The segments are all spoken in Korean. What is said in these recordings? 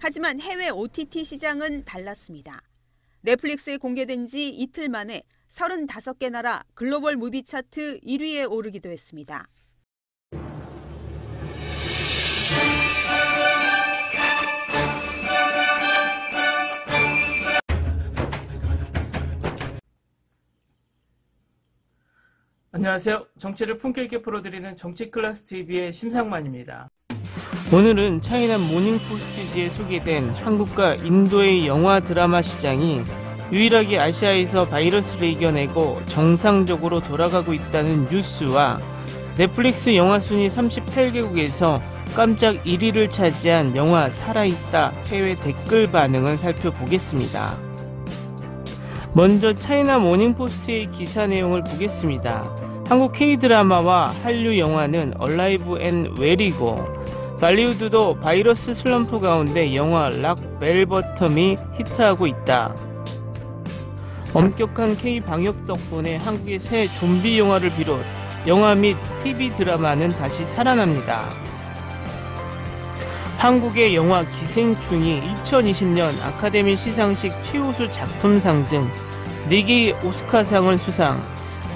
하지만 해외 OTT 시장은 달랐습니다. 넷플릭스에 공개된 지 이틀 만에 35개 나라 글로벌 무비 차트 1위에 오르기도 했습니다. 안녕하세요. 정치를 품격 있게 풀어드리는 정치클래스TV의 심상만입니다. 오늘은 차이나 모닝포스트지에 소개된 한국과 인도의 영화 드라마 시장이 유일하게 아시아에서 바이러스를 이겨내고 정상적으로 돌아가고 있다는 뉴스와 넷플릭스 영화 순위 38개국에서 깜짝 1위를 차지한 영화 살아있다 해외 댓글 반응을 살펴보겠습니다. 먼저 차이나 모닝포스트의 기사 내용을 보겠습니다. 한국 K드라마와 한류 영화는 얼라이브 앤 웰이고 발리우드도 바이러스 슬럼프 가운데 영화 락 벨버텀이 히트하고 있다. 엄격한 K-방역 덕분에 한국의 새 좀비 영화를 비롯 영화 및 TV 드라마는 다시 살아납니다. 한국의 영화 기생충이 2020년 아카데미 시상식 최우수 작품상 등 4개의 오스카상을 수상,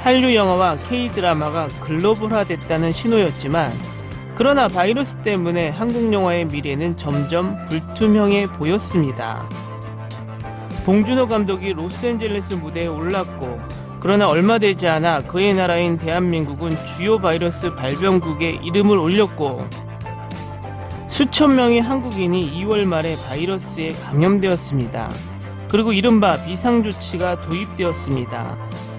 한류 영화와 K-드라마가 글로벌화됐다는 신호였지만 그러나 바이러스 때문에 한국 영화의 미래는 점점 불투명해 보였습니다. 봉준호 감독이 로스앤젤레스 무대에 올랐고 그러나 얼마 되지 않아 그의 나라인 대한민국은 주요 바이러스 발병국에 이름을 올렸고 수천 명의 한국인이 2월 말에 바이러스에 감염되었습니다. 그리고 이른바 비상조치가 도입되었습니다.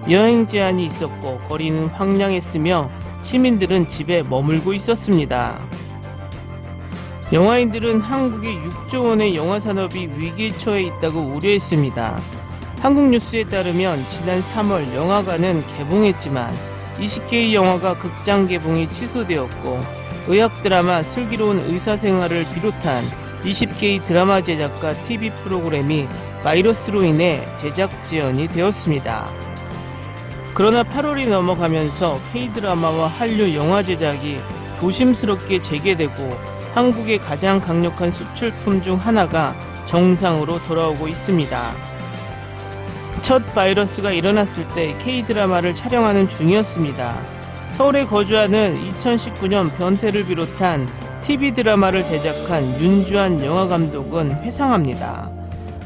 여행 제한이 있었고 거리는 황량했으며 시민들은 집에 머물고 있었습니다. 영화인들은 한국의 6조 원의 영화 산업이 위기에 처해 있다고 우려했습니다. 한국뉴스에 따르면 지난 3월 영화관은 개봉했지만 20개의 영화가 극장 개봉이 취소되었고 의학 드라마 슬기로운 의사생활을 비롯한 20개의 드라마 제작과 TV 프로그램이 바이러스로 인해 제작 지연이 되었습니다. 그러나 8월이 넘어가면서 K드라마와 한류 영화 제작이 조심스럽게 재개되고 한국의 가장 강력한 수출품 중 하나가 정상으로 돌아오고 있습니다. 첫 바이러스가 일어났을 때 K드라마를 촬영하는 중이었습니다. 서울에 거주하는 2019년 변태를 비롯한 TV 드라마를 제작한 윤주한 영화감독은 회상합니다.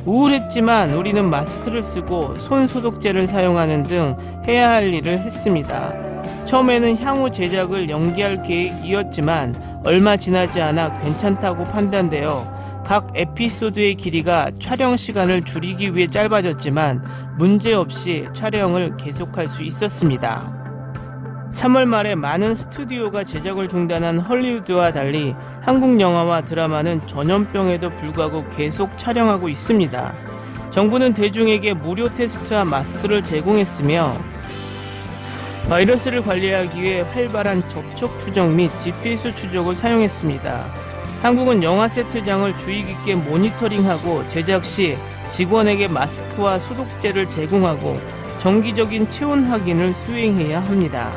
우울했지만 우리는 마스크를 쓰고 손 소독제를 사용하는 등 해야 할 일을 했습니다. 처음에는 향후 제작을 연기할 계획이었지만 얼마 지나지 않아 괜찮다고 판단되어 각 에피소드의 길이가 촬영 시간을 줄이기 위해 짧아졌지만 문제없이 촬영을 계속할 수 있었습니다. 3월 말에 많은 스튜디오가 제작을 중단한 헐리우드와 달리 한국 영화와 드라마는 전염병에도 불구하고 계속 촬영하고 있습니다. 정부는 대중에게 무료 테스트와 마스크를 제공했으며 바이러스를 관리하기 위해 활발한 접촉 추적 및 GPS 추적을 사용했습니다. 한국은 영화 세트장을 주의 깊게 모니터링하고 제작 시 직원에게 마스크와 소독제를 제공하고 정기적인 체온 확인을 수행해야 합니다.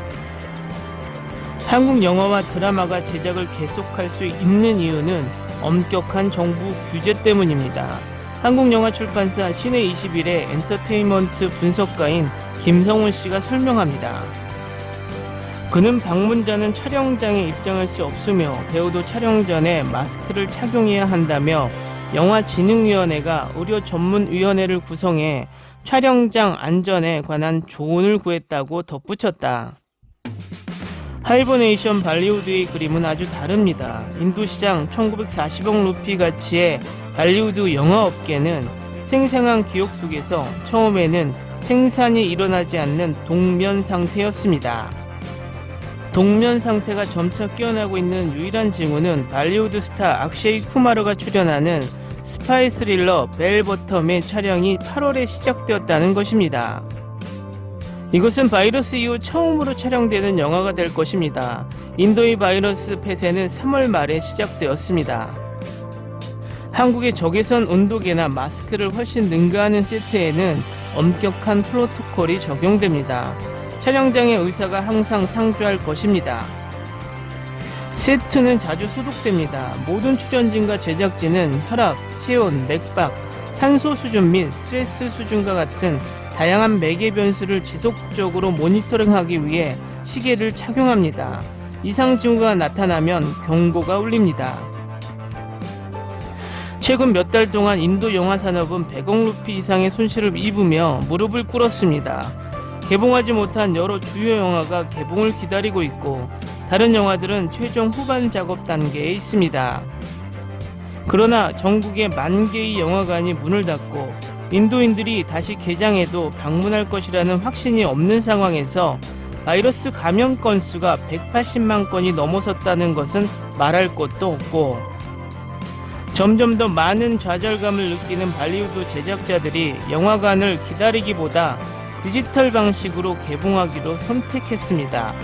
한국 영화와 드라마가 제작을 계속할 수 있는 이유는 엄격한 정부 규제 때문입니다. 한국영화출판사 시내21의 엔터테인먼트 분석가인 김성훈 씨가 설명합니다. 그는 방문자는 촬영장에 입장할 수 없으며 배우도 촬영 전에 마스크를 착용해야 한다며 영화진흥위원회가 의료전문위원회를 구성해 촬영장 안전에 관한 조언을 구했다고 덧붙였다. 하이버네이션 발리우드의 그림은 아주 다릅니다. 인도시장 1940억 루피 가치의 발리우드 영화업계는 생생한 기억 속에서 처음에는 생산이 일어나지 않는 동면 상태였습니다. 동면 상태가 점차 깨어나고 있는 유일한 징후는 발리우드 스타 악셰이 쿠마르가 출연하는 스파이 스릴러 벨버텀의 촬영이 8월에 시작되었다는 것입니다. 이것은 바이러스 이후 처음으로 촬영되는 영화가 될 것입니다. 인도의 바이러스 폐쇄는 3월 말에 시작되었습니다. 한국의 적외선 온도계나 마스크를 훨씬 능가하는 세트에는 엄격한 프로토콜이 적용됩니다. 촬영장의 의사가 항상 상주할 것입니다. 세트는 자주 소독됩니다. 모든 출연진과 제작진은 혈압, 체온, 맥박, 산소 수준 및 스트레스 수준과 같은 다양한 매개 변수를 지속적으로 모니터링하기 위해 시계를 착용합니다. 이상 징후가 나타나면 경고가 울립니다. 최근 몇 달 동안 인도 영화 산업은 100억 루피 이상의 손실을 입으며 무릎을 꿇었습니다. 개봉하지 못한 여러 주요 영화가 개봉을 기다리고 있고 다른 영화들은 최종 후반 작업 단계에 있습니다. 그러나 전국에 10,000개의 영화관이 문을 닫고 인도인들이 다시 개장해도 방문할 것이라는 확신이 없는 상황에서 바이러스 감염 건수가 180만 건이 넘어섰다는 것은 말할 것도 없고, 점점 더 많은 좌절감을 느끼는 발리우드 제작자들이 영화관을 기다리기보다 디지털 방식으로 개봉하기로 선택했습니다.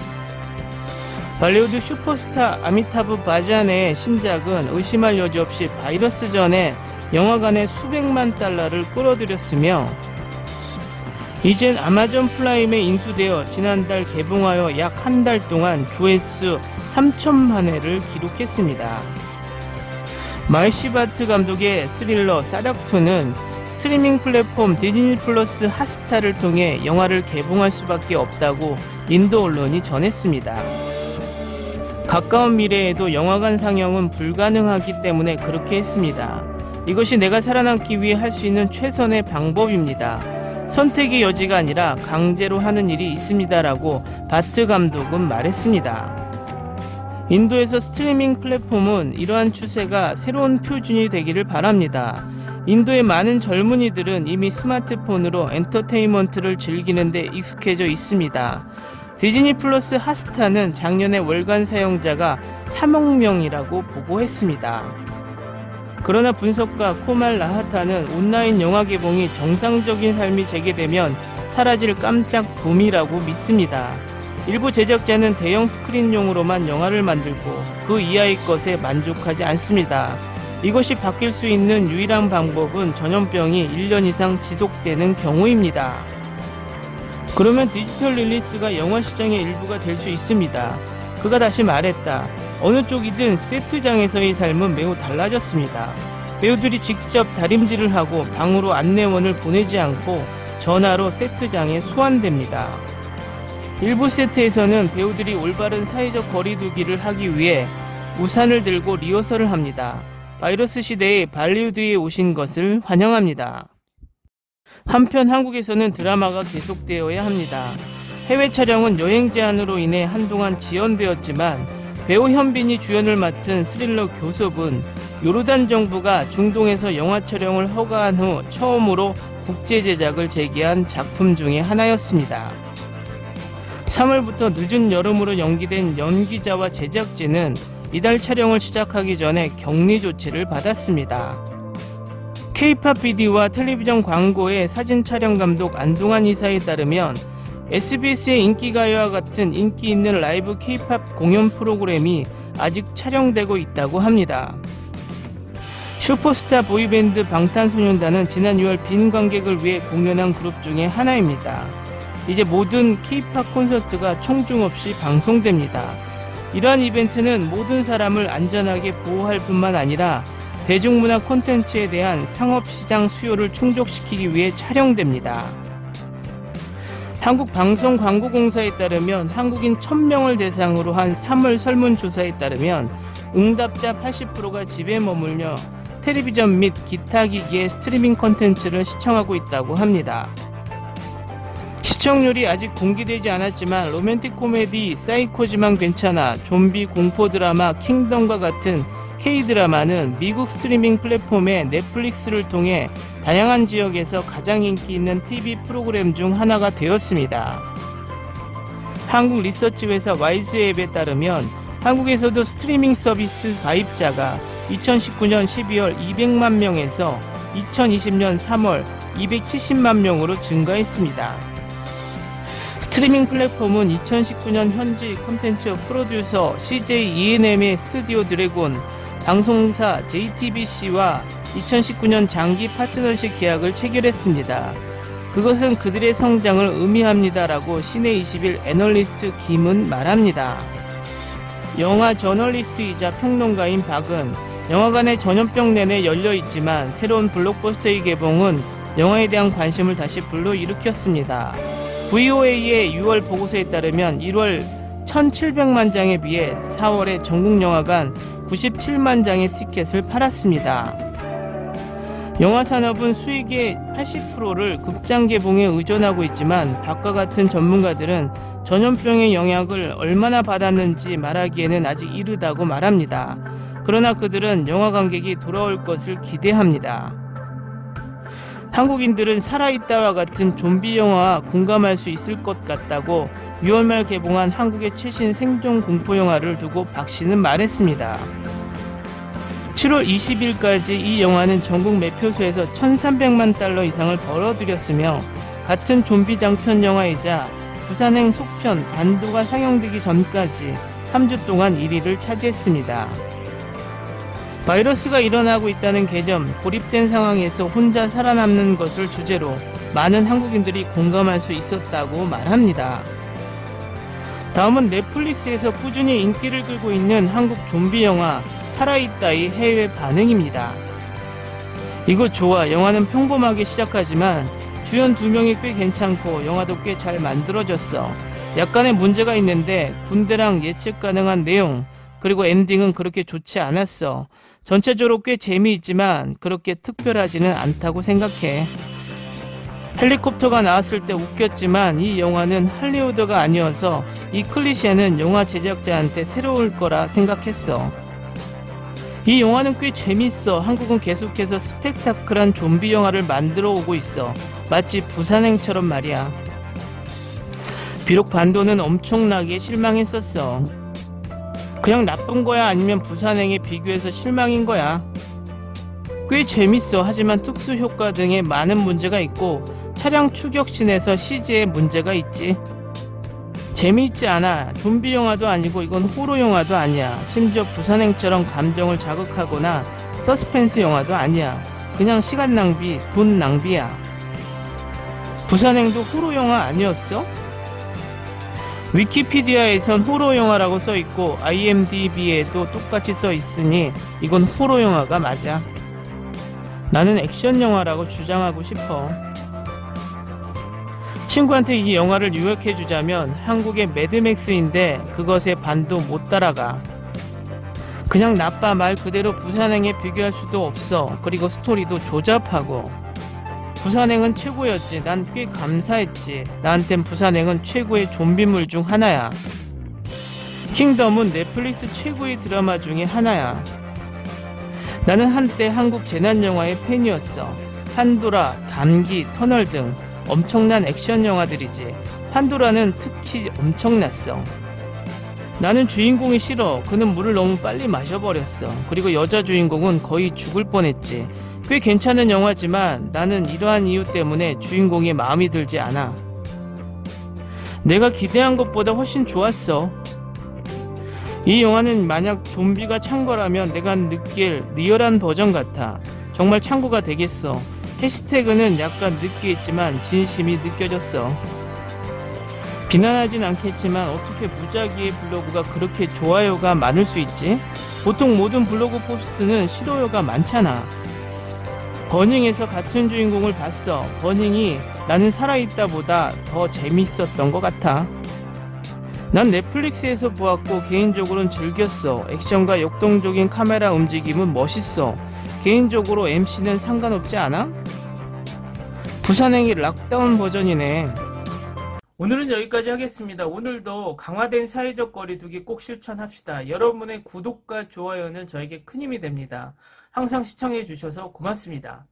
발리우드 슈퍼스타 아미타브 바잔의 신작은 의심할 여지 없이 바이러스 전에 영화관에 수백만 달러를 끌어들였으며 이젠 아마존 프라임에 인수되어 지난달 개봉하여 약 한 달 동안 조회수 3천만 회를 기록했습니다. 마이시바트 감독의 스릴러 사닥2는 스트리밍 플랫폼 디즈니 플러스 핫스타를 통해 영화를 개봉할 수밖에 없다고 인도 언론이 전했습니다. 가까운 미래에도 영화관 상영은 불가능하기 때문에 그렇게 했습니다. 이것이 내가 살아남기 위해 할 수 있는 최선의 방법입니다. 선택의 여지가 아니라 강제로 하는 일이 있습니다라고 바트 감독은 말했습니다. 인도에서 스트리밍 플랫폼은 이러한 추세가 새로운 표준이 되기를 바랍니다. 인도의 많은 젊은이들은 이미 스마트폰으로 엔터테인먼트를 즐기는 데 익숙해져 있습니다. 디즈니 플러스 핫스타는 작년에 월간 사용자가 3억 명이라고 보고했습니다. 그러나 분석가 코말 라하타는 온라인 영화 개봉이 정상적인 삶이 재개되면 사라질 깜짝 붐이라고 믿습니다. 일부 제작자는 대형 스크린용으로만 영화를 만들고 그 이하의 것에 만족하지 않습니다. 이것이 바뀔 수 있는 유일한 방법은 전염병이 1년 이상 지속되는 경우입니다. 그러면 디지털 릴리스가 영화 시장의 일부가 될 수 있습니다. 그가 다시 말했다. 어느 쪽이든 세트장에서의 삶은 매우 달라졌습니다. 배우들이 직접 다림질을 하고 방으로 안내원을 보내지 않고 전화로 세트장에 소환됩니다. 일부 세트에서는 배우들이 올바른 사회적 거리두기를 하기 위해 우산을 들고 리허설을 합니다. 바이러스 시대에 발리우드에 오신 것을 환영합니다. 한편 한국에서는 드라마가 계속되어야 합니다. 해외 촬영은 여행 제한으로 인해 한동안 지연되었지만 배우 현빈이 주연을 맡은 스릴러 교섭은 요르단 정부가 중동에서 영화 촬영을 허가한 후 처음으로 국제 제작을 재개한 작품 중의 하나였습니다. 3월부터 늦은 여름으로 연기된 연기자와 제작진은 이달 촬영을 시작하기 전에 격리 조치를 받았습니다. K-POP PD와 텔레비전 광고의 사진 촬영 감독 안동환 이사에 따르면 SBS의 인기가요와 같은 인기 있는 라이브 K-POP 공연 프로그램이 아직 촬영되고 있다고 합니다. 슈퍼스타 보이밴드 방탄소년단은 지난 6월 빈 관객을 위해 공연한 그룹 중에 하나입니다. 이제 모든 K-POP 콘서트가 총중 없이 방송됩니다. 이러한 이벤트는 모든 사람을 안전하게 보호할 뿐만 아니라 대중문화 콘텐츠에 대한 상업시장 수요를 충족시키기 위해 촬영됩니다. 한국방송광고공사에 따르면 한국인 1000명을 대상으로 한 3월 설문조사에 따르면 응답자 80%가 집에 머물며 텔레비전 및 기타 기기의 스트리밍 콘텐츠를 시청하고 있다고 합니다. 시청률이 아직 공개되지 않았지만 로맨틱 코미디 사이코지만 괜찮아, 좀비 공포 드라마 킹덤과 같은 K-드라마는 미국 스트리밍 플랫폼의 넷플릭스를 통해 다양한 지역에서 가장 인기 있는 TV 프로그램 중 하나가 되었습니다. 한국 리서치 회사 와이즈앱에 따르면 한국에서도 스트리밍 서비스 가입자가 2019년 12월 200만 명에서 2020년 3월 270만 명으로 증가했습니다. 스트리밍 플랫폼은 2019년 현지 콘텐츠 프로듀서 CJ E&M의 스튜디오 드래곤, 방송사 JTBC와 2019년 장기 파트너십 계약을 체결했습니다. 그것은 그들의 성장을 의미합니다라고 시내 21 애널리스트 김은 말합니다. 영화 저널리스트이자 평론가인 박은 영화관의 전염병 내내 열려있지만 새로운 블록버스터의 개봉은 영화에 대한 관심을 다시 불러일으켰습니다. VOA의 6월 보고서에 따르면 1월 1,700만 장에 비해 4월에 전국 영화관 97만 장의 티켓을 팔았습니다. 영화 산업은 수익의 80%를 극장 개봉에 의존하고 있지만 박과 같은 전문가들은 전염병의 영향을 얼마나 받았는지 말하기에는 아직 이르다고 말합니다. 그러나 그들은 영화 관객이 돌아올 것을 기대합니다. 한국인들은 살아있다와 같은 좀비 영화와 공감할 수 있을 것 같다고 6월 말 개봉한 한국의 최신 생존 공포 영화를 두고 박 씨는 말했습니다. 7월 20일까지 이 영화는 전국 매표소에서 1,300만 달러 이상을 벌어들였으며 같은 좀비 장편 영화이자 부산행 속편 반도가 상영되기 전까지 3주 동안 1위를 차지했습니다. 바이러스가 일어나고 있다는 개념, 고립된 상황에서 혼자 살아남는 것을 주제로 많은 한국인들이 공감할 수 있었다고 말합니다. 다음은 넷플릭스에서 꾸준히 인기를 끌고 있는 한국 좀비 영화 살아있다의 해외 반응입니다. 이거 좋아. 영화는 평범하게 시작하지만 주연 2명이 꽤 괜찮고 영화도 꽤 잘 만들어졌어. 약간의 문제가 있는데 군대랑 예측 가능한 내용, 그리고 엔딩은 그렇게 좋지 않았어. 전체적으로 꽤 재미있지만 그렇게 특별하지는 않다고 생각해. 헬리콥터가 나왔을 때 웃겼지만 이 영화는 할리우드가 아니어서 이 클리셰는 영화 제작자한테 새로울 거라 생각했어. 이 영화는 꽤 재밌어. 한국은 계속해서 스펙타클한 좀비 영화를 만들어 오고 있어. 마치 부산행처럼 말이야. 비록 반도는 엄청나게 실망했었어. 그냥 나쁜 거야 아니면 부산행에 비교해서 실망인 거야? 꽤 재밌어. 하지만 특수 효과 등에 많은 문제가 있고 차량 추격신에서 CG에 문제가 있지. 재미있지 않아. 좀비 영화도 아니고 이건 호러 영화도 아니야. 심지어 부산행처럼 감정을 자극하거나 서스펜스 영화도 아니야. 그냥 시간 낭비, 돈 낭비야. 부산행도 호러 영화 아니었어? 위키피디아에선 호러 영화라고 써있고 IMDb에도 똑같이 써있으니 이건 호러 영화가 맞아. 나는 액션 영화라고 주장하고 싶어. 친구한테 이 영화를 요약해주자면 한국의 매드맥스인데 그것에 반도 못 따라가. 그냥 나빠. 말 그대로 부산행에 비교할 수도 없어. 그리고 스토리도 조잡하고. 부산행은 최고였지. 난 꽤 감사했지. 나한텐 부산행은 최고의 좀비물 중 하나야. 킹덤은 넷플릭스 최고의 드라마 중에 하나야. 나는 한때 한국 재난영화의 팬이었어. 판도라, 감기, 터널 등 엄청난 액션 영화들이지. 판도라는 특히 엄청났어. 나는 주인공이 싫어. 그는 물을 너무 빨리 마셔버렸어. 그리고 여자 주인공은 거의 죽을 뻔했지. 꽤 괜찮은 영화지만 나는 이러한 이유 때문에 주인공이 마음이 들지 않아. 내가 기대한 것보다 훨씬 좋았어. 이 영화는 만약 좀비가 찬 거라면 내가 느낄 리얼한 버전 같아. 정말 참고가 되겠어. 해시태그는 약간 느끼했지만 진심이 느껴졌어. 비난하진 않겠지만 어떻게 무작위의 블로그가 그렇게 좋아요가 많을 수 있지? 보통 모든 블로그 포스트는 싫어요가 많잖아. 버닝에서 같은 주인공을 봤어. 버닝이 나는 살아있다 보다 더 재밌었던 것 같아. 난 넷플릭스에서 보았고 개인적으로는 즐겼어. 액션과 역동적인 카메라 움직임은 멋있어. 개인적으로 MC는 상관없지 않아? 부산행이 락다운 버전이네. 오늘은 여기까지 하겠습니다. 오늘도 강화된 사회적 거리두기 꼭 실천합시다. 여러분의 구독과 좋아요는 저에게 큰 힘이 됩니다. 항상 시청해 주셔서 고맙습니다.